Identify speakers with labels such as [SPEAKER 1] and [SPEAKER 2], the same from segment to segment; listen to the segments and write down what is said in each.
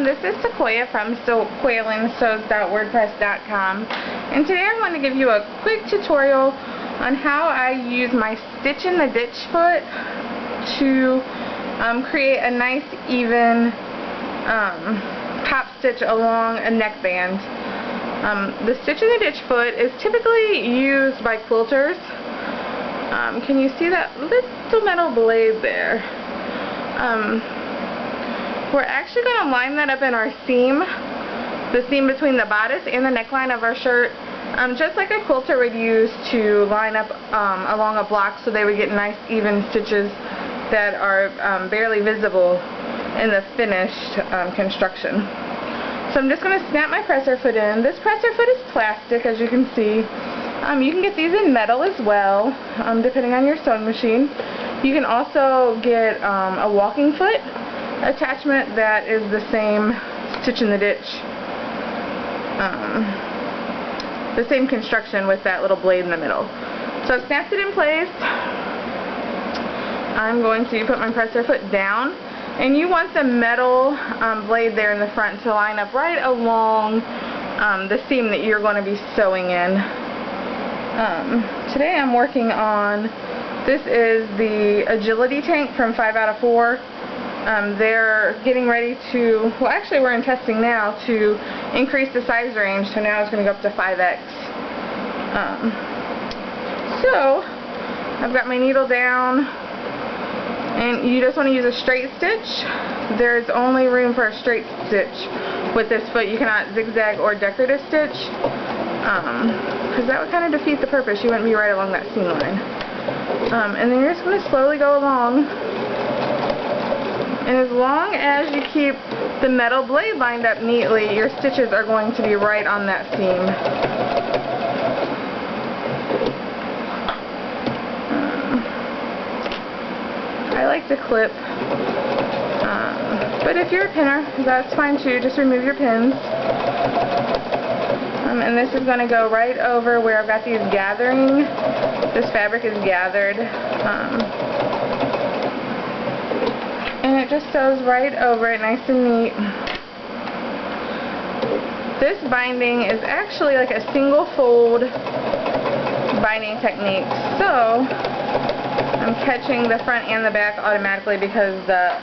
[SPEAKER 1] This is Sequoia from SequoiaLynsews.wordpress.com, and today I want to give you a quick tutorial on how I use my stitch in the ditch foot to create a nice even top stitch along a neckband. The stitch in the ditch foot is typically used by quilters. Can you see that little metal blade there? We're actually going to line that up in our seam, the seam between the bodice and the neckline of our shirt, just like a quilter would use to line up along a block so they would get nice even stitches that are barely visible in the finished construction. So I'm just going to snap my presser foot in. This presser foot is plastic, as you can see. You can get these in metal as well, depending on your sewing machine. You can also get a walking foot attachment that is the same stitch in the ditch, the same construction with that little blade in the middle. So I've snapped it in place. I'm going to put my presser foot down, and you want the metal blade there in the front to line up right along the seam that you're going to be sewing in. Today I'm working on, this is the Agility tank from 5 out of 4. They're getting ready to, well actually we're in testing now to increase the size range, so now it's going to go up to 5X. So I've got my needle down, and you just want to use a straight stitch. There's only room for a straight stitch with this foot. You cannot zigzag or decorative stitch, because that would kind of defeat the purpose. You wouldn't be right along that seam line. And then you're just going to slowly go along. And as long as you keep the metal blade lined up neatly, your stitches are going to be right on that seam. I like to clip, but if you're a pinner, that's fine too. Just remove your pins. And this is going to go right over where I've got these gathering. This fabric is gathered. And it just sews right over it, nice and neat. This binding is actually like a single fold binding technique. So I'm catching the front and the back automatically because the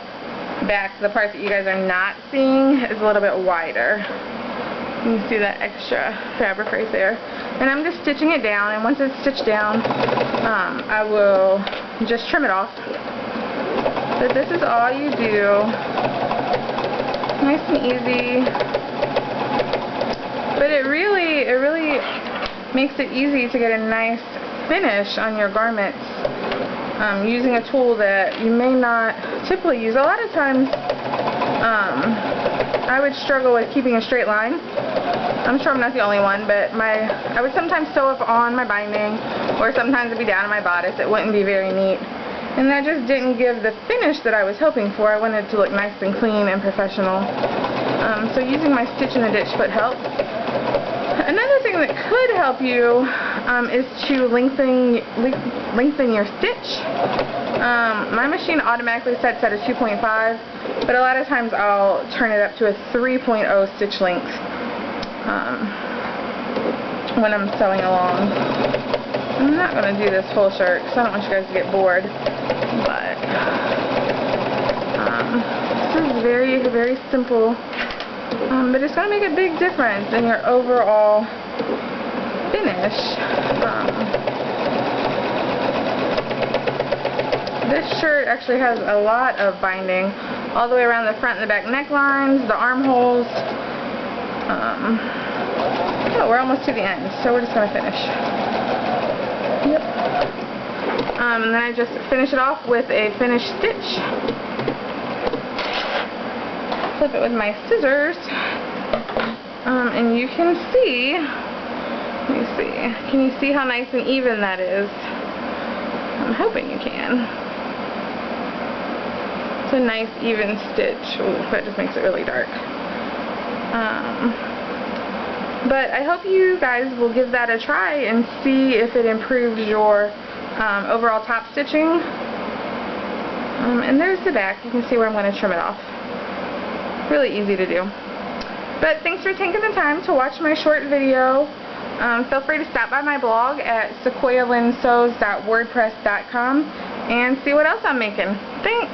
[SPEAKER 1] back, the part that you guys are not seeing, is a little bit wider. You can see that extra fabric right there. And I'm just stitching it down, and once it's stitched down, I will just trim it off. But this is all you do. Nice and easy. But it really makes it easy to get a nice finish on your garments using a tool that you may not typically use. A lot of times I would struggle with keeping a straight line. I'm sure I'm not the only one, but I would sometimes sew up on my binding, or sometimes it'd be down on my bodice. It wouldn't be very neat. And that just didn't give the finish that I was hoping for. I wanted it to look nice and clean and professional. So using my stitch in the ditch foot helps. Another thing that could help you is to lengthen your stitch. My machine automatically sets at a 2.5, but a lot of times I'll turn it up to a 3.0 stitch length when I'm sewing along. I'm not going to do this full shirt because I don't want you guys to get bored, but this is very, very simple, but it's going to make a big difference in your overall finish. This shirt actually has a lot of binding all the way around the front and the back necklines, the armholes. Oh, we're almost to the end, so we're just going to finish. Yep. And then I just finish it off with a finished stitch. Flip it with my scissors. And you can see, let me see, can you see how nice and even that is? I'm hoping you can. It's a nice even stitch. Ooh, that just makes it really dark. But I hope you guys will give that a try and see if it improves your overall top stitching. And there's the back. You can see where I'm going to trim it off. really easy to do. But thanks for taking the time to watch my short video. Feel free to stop by my blog at sequoialynsews.wordpress.com and see what else I'm making. Thanks!